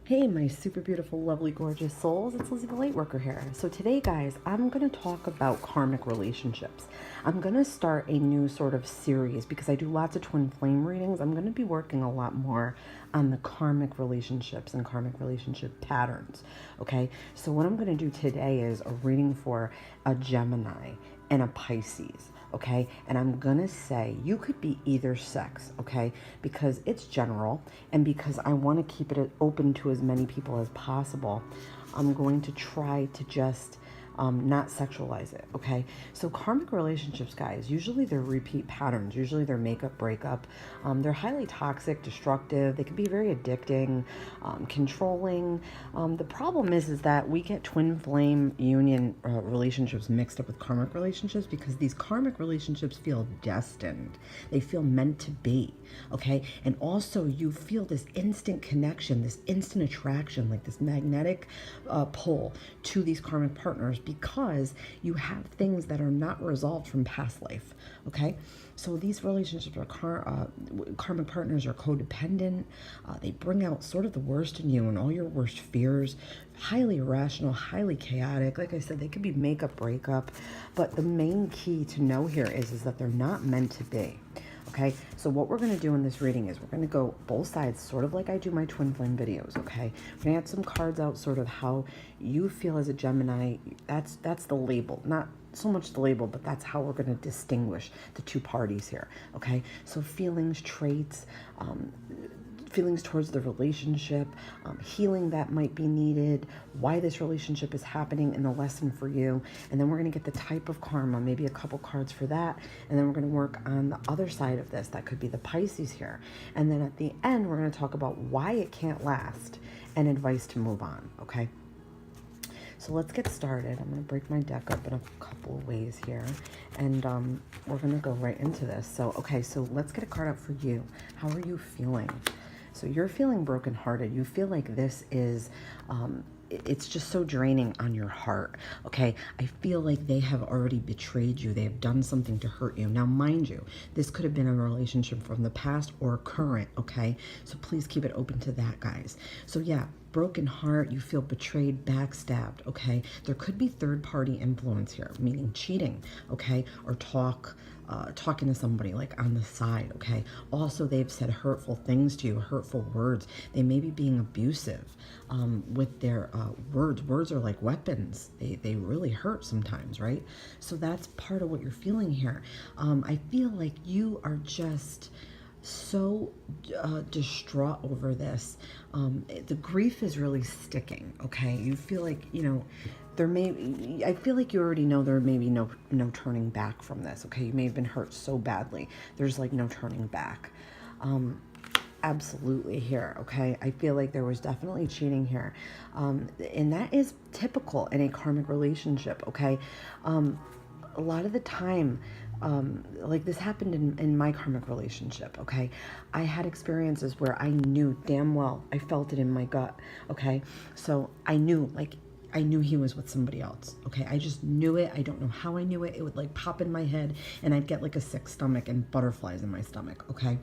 Hey, my super beautiful, lovely, gorgeous souls. It's Lizzie the Lightworker here. So today, guys, I'm going to talk about karmic relationships. I'm going to start a new sort of series because I do lots of twin flame readings. I'm going to be working a lot more on the karmic relationships and karmic relationship patterns. Okay, so what I'm going to do today is a reading for a Gemini and a Pisces. Okay, and I'm gonna say you could be either sex, okay, because it's general and because I want to keep it open to as many people as possible. I'm going to try to just not sexualize it, okay? So karmic relationships, guys, usually they're repeat patterns. Usually they're makeup, breakup. They're highly toxic, destructive. They can be very addicting, controlling. The problem is that we get twin flame union relationships mixed up with karmic relationships because these karmic relationships feel destined. They feel meant to be, okay? And also you feel this instant connection, this instant attraction, like this magnetic pull to these karmic partners because you have things that are not resolved from past life, okay? So these relationships are karmic partners are codependent. They bring out sort of the worst in you and all your worst fears. Highly irrational, highly chaotic. Like I said, they could be makeup, breakup. But the main key to know here is that they're not meant to be. Okay, so what we're going to do in this reading is we're going to go both sides, sort of like I do my twin flame videos, okay? We're going to add some cards out, sort of how you feel as a Gemini. That's the label, not so much the label, but that's how we're going to distinguish the two parties here, okay? So feelings, traits, feelings towards the relationship, healing that might be needed, why this relationship is happening, and the lesson for you. And then we're going to get the type of karma, maybe a couple cards for that. And then we're going to work on the other side of this. That could be the Pisces here. And then at the end, we're going to talk about why it can't last and advice to move on, okay? So let's get started. I'm going to break my deck up in a couple of ways here. And we're going to go right into this. So, okay, so let's get a card out for you. How are you feeling? So you're feeling brokenhearted. You feel like this is, it's just so draining on your heart, okay? I feel like they have already betrayed you. They have done something to hurt you. Now, mind you, this could have been a relationship from the past or current, okay? So please keep it open to that, guys. So yeah, broken heart, you feel betrayed, backstabbed, okay? There could be third-party influence here, meaning cheating, okay? Or talking to somebody like on the side, okay? Also, they've said hurtful things to you, hurtful words. They may be being abusive with their words. Words are like weapons. They really hurt sometimes, right? So that's part of what you're feeling here. I feel like you are just so distraught over this. The grief is really sticking, okay? You feel like, you know, I feel like you already know there may be no turning back from this, okay? You may have been hurt so badly. There's like no turning back. Absolutely here, okay? I feel like there was definitely cheating here. And that is typical in a karmic relationship, okay? A lot of the time, like this happened in my karmic relationship, okay? I had experiences where I knew damn well, I felt it in my gut, okay? So I knew he was with somebody else, okay? I just knew it. I don't know how I knew it. It would like pop in my head and I'd get like a sick stomach and butterflies in my stomach, okay?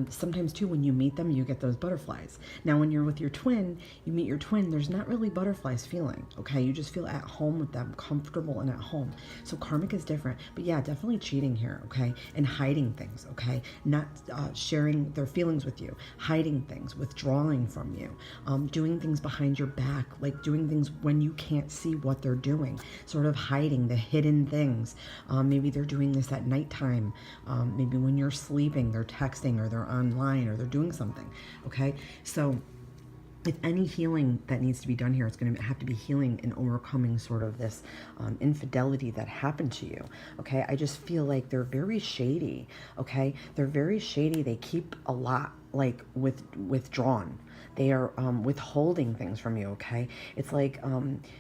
Sometimes too, when you meet them, you get those butterflies. Now, when you're with your twin, you meet your twin, there's not really butterflies feeling, okay? You just feel at home with them, comfortable and at home. So karmic is different, but yeah, definitely cheating here, okay? And hiding things, okay? Not sharing their feelings with you, hiding things, withdrawing from you, doing things behind your back, like doing things when you can't see what they're doing, sort of hiding the hidden things. Maybe they're doing this at nighttime. Maybe when you're sleeping, they're texting or they're online or they're doing something, okay? So if any healing that needs to be done here, it's going to have to be healing and overcoming sort of this infidelity that happened to you, okay? I just feel like they're very shady, okay? They're very shady. They keep a lot like withdrawn. They are withholding things from you, okay? It's like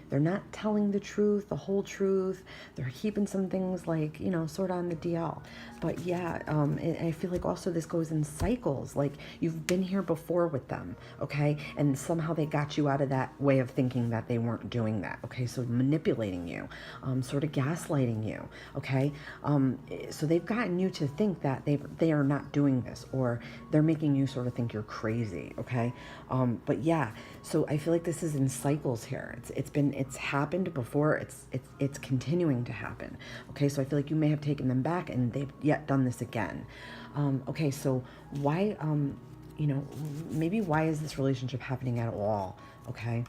they're not telling the truth, the whole truth. They're keeping some things like, you know, sort of on the DL. But yeah, I feel like also this goes in cycles. Like you've been here before with them, okay? And somehow they got you out of that way of thinking that they weren't doing that, okay? So manipulating you, sort of gaslighting you, okay? So they've gotten you to think that they are not doing this, or they're making you sort of think you're crazy, okay? But yeah, so I feel like this is in cycles here. It's happened before. It's continuing to happen. Okay, so I feel like you may have taken them back, and they've yet done this again. Okay, so why, maybe why is this relationship happening at all? Okay.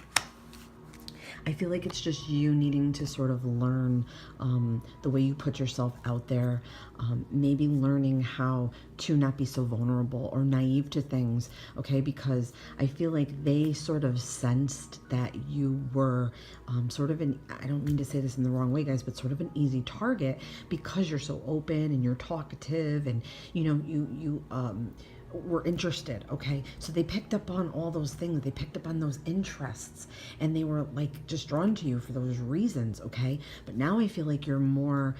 I feel like it's just you needing to sort of learn the way you put yourself out there, maybe learning how to not be so vulnerable or naive to things, okay? Because I feel like they sort of sensed that you were sort of I don't mean to say this in the wrong way, guys, but sort of an easy target because you're so open and you're talkative and, you were interested, okay? So they picked up on all those things. They picked up on those interests, and they were like just drawn to you for those reasons, okay? But now I feel like you're more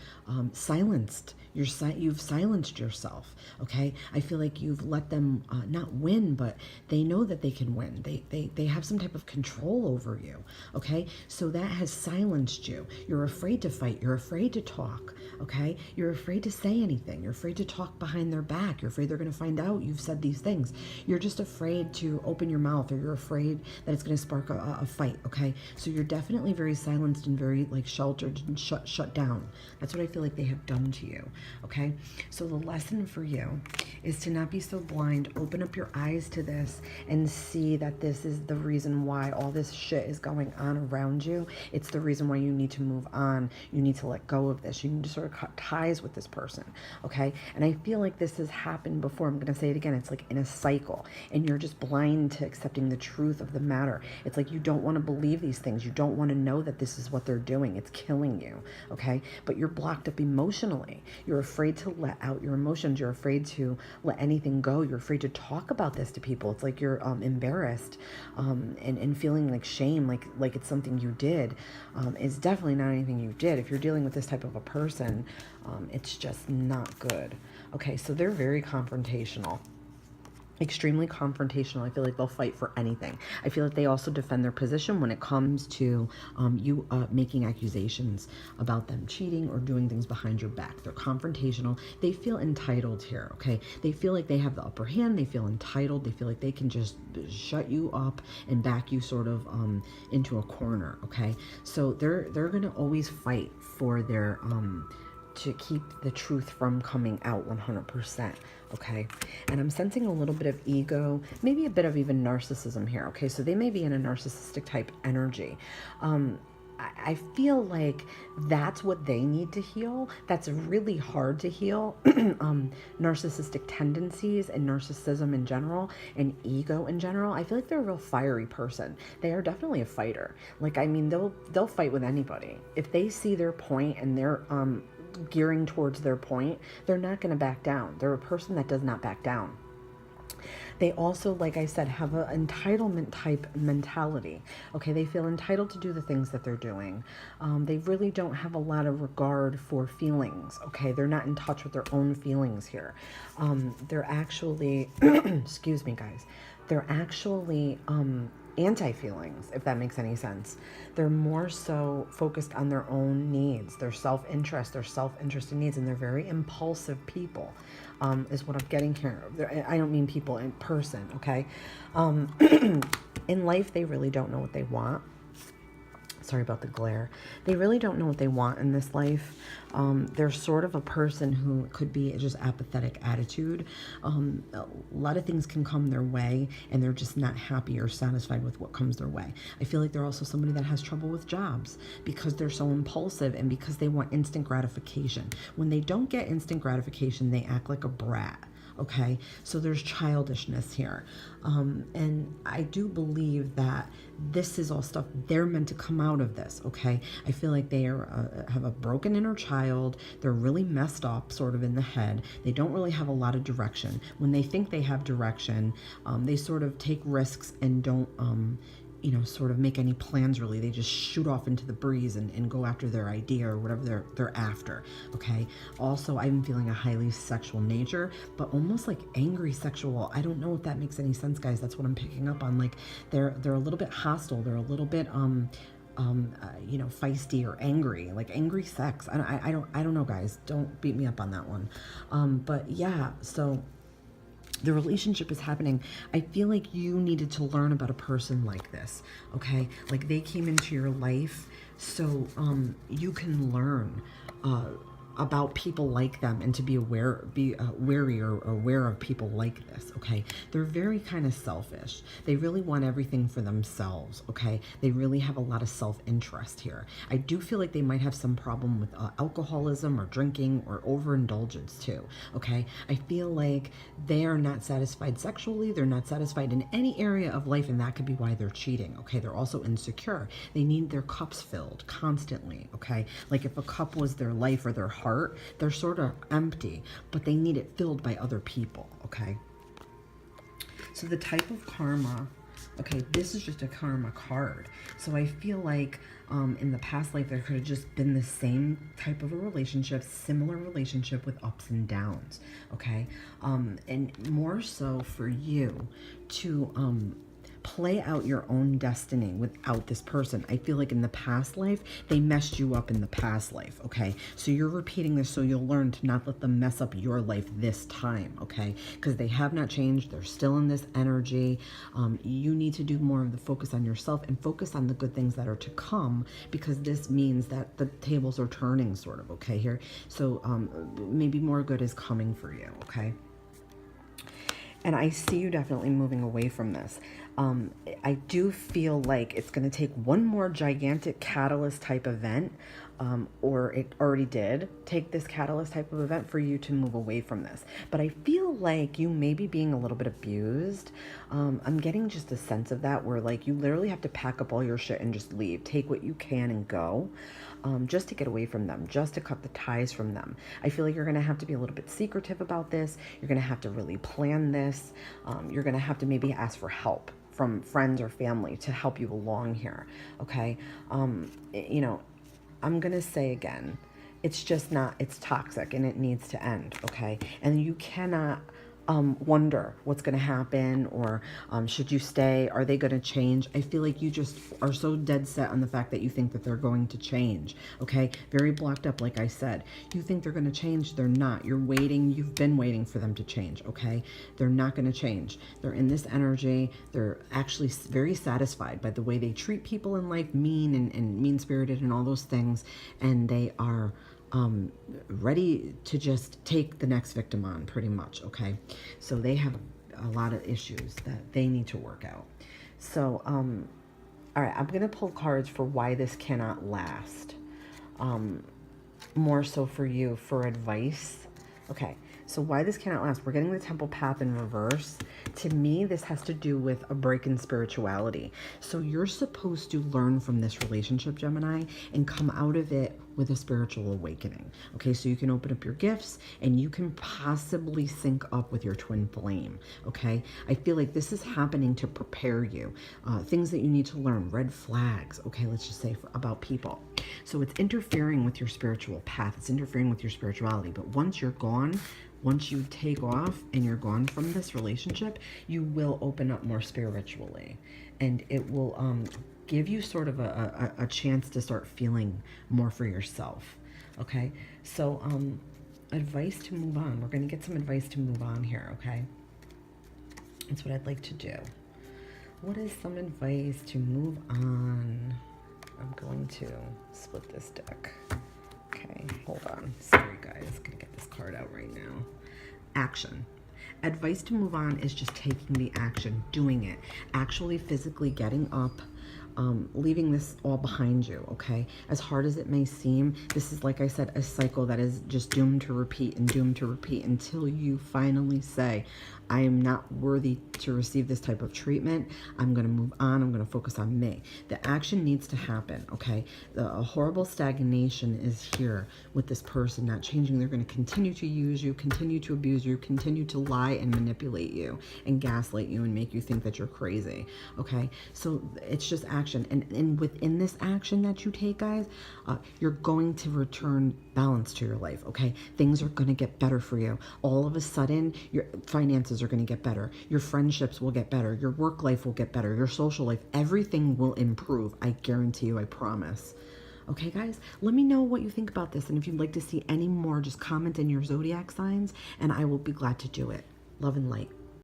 silenced. You've silenced yourself, okay? I feel like you've let them not win, but they know that they can win. They have some type of control over you, okay? So that has silenced you. You're afraid to fight. You're afraid to talk, okay? You're afraid to say anything. You're afraid to talk behind their back. You're afraid they're going to find out you've said these things. You're just afraid to open your mouth, or you're afraid that it's going to spark a fight, okay? So you're definitely very silenced and very like sheltered and shut down. That's what I feel like they have done to you, okay? So the lesson for you is to not be so blind. Open up your eyes to this and see that this is the reason why all this shit is going on around you. It's the reason why you need to move on. You need to let go of this. You need to sort of cut ties with this person, okay? And I feel like this has happened before. I'm going to say it again. It's like in a cycle, and you're just blind to accepting the truth of the matter. It's like you don't want to believe these things. You don't want to know that this is what they're doing. It's killing you, okay? But you're blocked up emotionally. You're afraid to let out your emotions. You're afraid to let anything go. You're afraid to talk about this to people. It's like you're embarrassed and feeling like shame, like it's something you did. It's definitely not anything you did. If you're dealing with this type of a person, it's just not good. Okay, so they're very confrontational. Extremely confrontational. I feel like they'll fight for anything. I feel like they also defend their position when it comes to you making accusations about them cheating or doing things behind your back. They're confrontational. They feel entitled here, okay? They feel like they have the upper hand. They feel entitled. They feel like they can just shut you up and back you sort of into a corner, okay? So they're going to always fight for their to keep the truth from coming out 100%, okay? And I'm sensing a little bit of ego, maybe a bit of even narcissism here, okay? So they may be in a narcissistic type energy. I feel like that's what they need to heal. That's really hard to heal. Narcissistic tendencies and narcissism in general and ego in general. I feel like they're a real fiery person. They are definitely a fighter. Like, I mean, they'll fight with anybody. If they see their point and they're gearing towards their point, they're not going to back down. They're a person that does not back down. They also, like I said, have an entitlement type mentality. Okay, they feel entitled to do the things that they're doing. They really don't have a lot of regard for feelings. Okay, they're not in touch with their own feelings here. They're actually, excuse me, guys. They're actually anti-feelings, if that makes any sense. They're more so focused on their own needs, their self-interest, their self-interested needs, and they're very impulsive people, is what I'm getting here. I don't mean people, in person, okay? In life, they really don't know what they want. Sorry about the glare. They really don't know what they want in this life. They're sort of a person who could be just apathetic attitude. A lot of things can come their way, and they're just not happy or satisfied with what comes their way. I feel like they're also somebody that has trouble with jobs because they're so impulsive and because they want instant gratification. When they don't get instant gratification, they act like a brat. Okay, so there's childishness here. And I do believe that this is all stuff they're meant to come out of this, okay? I feel like they are have a broken inner child. They're really messed up sort of in the head. They don't really have a lot of direction. When they think they have direction, they sort of take risks and don't sort of make any plans really. They just shoot off into the breeze and go after their idea or whatever they're after, okay? Also, I'm feeling a highly sexual nature, but almost like angry sexual. I don't know if that makes any sense, guys. That's what I'm picking up on. Like, they're a little bit hostile. They're a little bit, feisty or angry, like angry sex. I don't know, guys. Don't beat me up on that one. But yeah, so the relationship is happening. I feel like you needed to learn about a person like this, okay? Like they came into your life so you can learn about people like them and to be aware, wary or aware of people like this, okay? They're very kind of selfish. They really want everything for themselves, okay? They really have a lot of self-interest here. I do feel like they might have some problem with alcoholism or drinking or overindulgence too, okay? I feel like they are not satisfied sexually. They're not satisfied in any area of life, and that could be why they're cheating, okay? They're also insecure. They need their cups filled constantly, okay? Like if a cup was their life or their heart, they're sort of empty, but they need it filled by other people, okay? So the type of karma, okay, this is just a karma card. So I feel like in the past life, there could have just been the same type of a relationship, similar relationship with ups and downs, okay? And more so for you to play out your own destiny without this person. I feel like in the past life, they messed you up in the past life, okay? So you're repeating this so you'll learn to not let them mess up your life this time, okay? Because they have not changed. They're still in this energy. You need to do more of the focus on yourself and focus on the good things that are to come, because this means that the tables are turning sort of, okay, here. So maybe more good is coming for you, okay? And I see you definitely moving away from this. I do feel like it's going to take one more gigantic catalyst type event, or it already did take this catalyst type of event for you to move away from this. But I feel like you may be being a little bit abused. I'm getting just a sense of that, where like you literally have to pack up all your shit and just leave. Take what you can and go. Just to get away from them, just to cut the ties from them. I feel like you're going to have to be a little bit secretive about this. You're going to have to really plan this. You're going to have to maybe ask for help from friends or family to help you along here, okay? You know, I'm going to say again, it's just not, it's toxic and it needs to end, okay? And you cannot wonder what's going to happen, or should you stay? Are they going to change? I feel like you just are so dead set on the fact that you think that they're going to change, okay? Very blocked up, like I said. You think they're going to change. They're not. You're waiting. You've been waiting for them to change, okay? They're not going to change. They're in this energy. They're actually very satisfied by the way they treat people in life, mean and mean-spirited and all those things, and they are ready to just take the next victim on, pretty much, okay? So they have a lot of issues that they need to work out. So, all right, I'm going to pull cards for why this cannot last. More so for you, for advice. Okay, so why this cannot last. We're getting the Temple Path in reverse. To me, this has to do with a break in spirituality. So you're supposed to learn from this relationship, Gemini, and come out of it with a spiritual awakening. Okay, so you can open up your gifts and you can possibly sync up with your twin flame. Okay, I feel like this is happening to prepare you. Things that you need to learn, red flags. Okay, let's just say about people. So it's interfering with your spiritual path. It's interfering with your spirituality. But once you're gone, once you take off and you're gone from this relationship, you will open up more spiritually. And it will give you sort of a chance to start feeling more for yourself. Okay? So advice to move on. We're going to get some advice to move on here, okay? That's what I'd like to do. What is some advice to move on? I'm going to split this deck. Okay, hold on. Sorry, guys. Gonna get this card out right now. Action. Advice to move on is just taking the action, doing it, actually physically getting up, leaving this all behind you, okay? As hard as it may seem, this is, like I said, a cycle that is just doomed to repeat and doomed to repeat until you finally say, I am not worthy to receive this type of treatment. I'm going to move on. I'm going to focus on me. The action needs to happen, okay? A horrible stagnation is here with this person not changing. They're going to continue to use you, continue to abuse you, continue to lie and manipulate you and gaslight you and make you think that you're crazy, okay? So it's just action. And within this action that you take, guys, you're going to return balance to your life, okay? Things are going to get better for you. All of a sudden, your finances are going to get better. Your friendships will get better. Your work life will get better. Your social life, everything will improve. I guarantee you, I promise. Okay, guys, let me know what you think about this. And if you'd like to see any more, just comment in your zodiac signs and I will be glad to do it. Love and light.